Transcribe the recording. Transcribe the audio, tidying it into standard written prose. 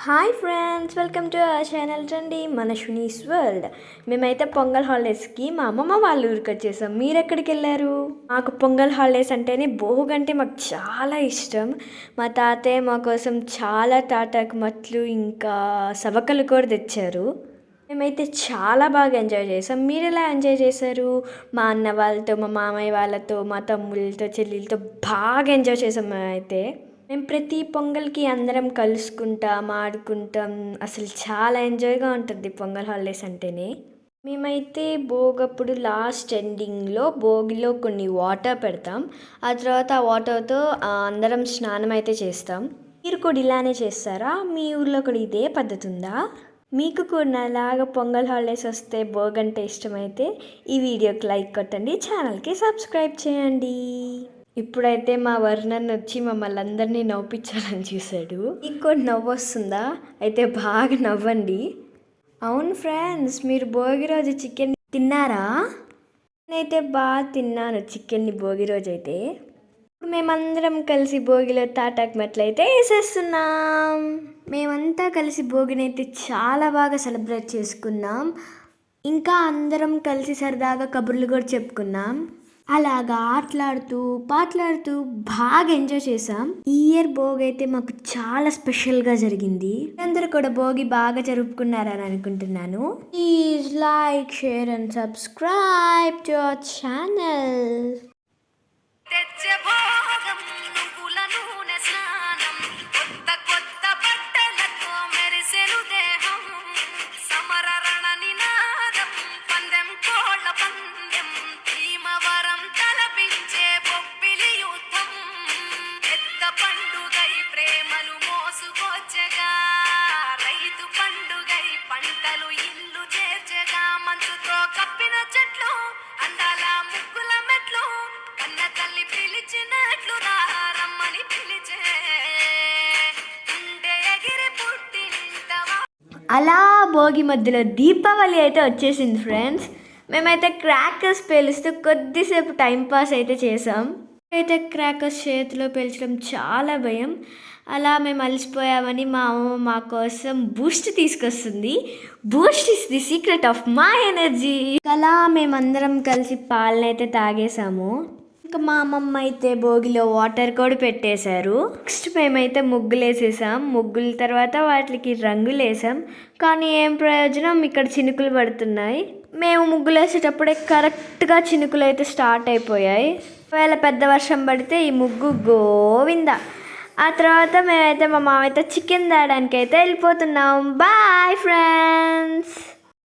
Hi friends, welcome to our channel రండి మనశ్వినీస్ world. మేమైతే పొంగల్ హాలిడేస్కి మా అమ్మమ్మ వాళ్ళ ఊరికి వచ్చేసాం. మీరు ఎక్కడికి వెళ్ళారు? మాకు పొంగల్ హాలిడేస్ అంటేనే భోగ్ అంటే మాకు చాలా ఇష్టం. మా తాతయ్య మా కోసం చాలా తాటాకు మట్లు ఇంకా సవకలు కూడా తెచ్చారు. మేమైతే చాలా బాగా ఎంజాయ్ చేసాం. మీరు ఎలా ఎంజాయ్ చేశారు? మా అన్న వాళ్ళతో, మా మామయ్య వాళ్ళతో, మా తమ్ముళ్ళతో, చెల్లెలతో బాగా ఎంజాయ్ చేసాం. మేము ప్రతి పొంగల్కి అందరం కలుసుకుంటాం, ఆడుకుంటాం. అసలు చాలా ఎంజాయ్గా ఉంటుంది పొంగల్ హాలిడేస్ అంటేనే. మేమైతే భోగప్పుడు లాస్ట్ ఎండింగ్లో భోగిలో కొన్ని వాటర్ పెడతాం. ఆ తర్వాత ఆ వాటర్తో అందరం స్నానం అయితే చేస్తాం. మీరు కూడా ఇలానే చేస్తారా? మీ ఊర్లో కూడా ఇదే పద్ధతి ఉందా? మీకు కూడా నాలాగా పొంగల్ హాలిడేస్ వస్తే భోగ్ అంటే ఇష్టమైతే ఈ వీడియోకి లైక్ కొట్టండి, ఛానల్కి సబ్స్క్రైబ్ చేయండి. ఇప్పుడైతే మా వర్ణన్ వచ్చి మమ్మల్ని అందరినీ నవ్వించాలని చూశాడు. మీకు కూడా నవ్వు వస్తుందా? అయితే బాగా నవ్వండి. అవును ఫ్రెండ్స్, మీరు భోగి రోజు చికెన్ తిన్నారా? నేనైతే బాగా తిన్నాను చికెన్ని భోగి రోజు అయితే. ఇప్పుడు మేమందరం కలిసి భోగిలో తాటాకు మెట్లు అయితే వేసేస్తున్నాం. మేమంతా కలిసి భోగినైతే చాలా బాగా సెలబ్రేట్ చేసుకున్నాం. ఇంకా అందరం కలిసి సరదాగా కబుర్లు కూడా చెప్పుకున్నాం. అలాగా ఆటలాడుతూ పాటలాడుతూ బాగా ఎంజాయ్ చేసాం. ఈ ఇయర్ భోగి అయితే మాకు చాలా స్పెషల్గా జరిగింది. అందరూ కూడా భోగి బాగా జరుపుకున్నారని అనుకుంటున్నాను. Please like, share and subscribe to our channel. అలా భోగి మధ్యలో దీపావళి అయితే వచ్చేసింది ఫ్రెండ్స్. మేమైతే క్రాకర్స్ పేలుస్తూ కొద్దిసేపు టైంపాస్ అయితే చేసాం. అయితే క్రాకర్స్ చేతిలో పేల్చడం చాలా భయం. అలా మేము అలసిపోయామని మా అమ్మ మా కోసం బూస్ట్ తీసుకొస్తుంది. Boost is the secret of my energy. అలా మేమందరం కలిసి పాలనైతే తాగేసాము. ఇంకా మా అమ్మమ్మ అయితే భోగిలో వాటర్ కూడా పెట్టేశారు. నెక్స్ట్ మేమైతే ముగ్గులు వేసేసాం. ముగ్గుల తర్వాత వాటికి రంగులు వేసాం. కానీ ఏం ప్రయోజనం, ఇక్కడ చినుకులు పడుతున్నాయి. మేము ముగ్గులు వేసేటప్పుడే కరెక్ట్గా చినుకులు అయితే స్టార్ట్ అయిపోయాయి. ఒకవేళ పెద్ద వర్షం పడితే ఈ ముగ్గు గోవిందా. ఆ తర్వాత మేమైతే మా మామయ్యతో చికెన్ తేయడానికి అయితే వెళ్ళిపోతున్నాం. Bye friends.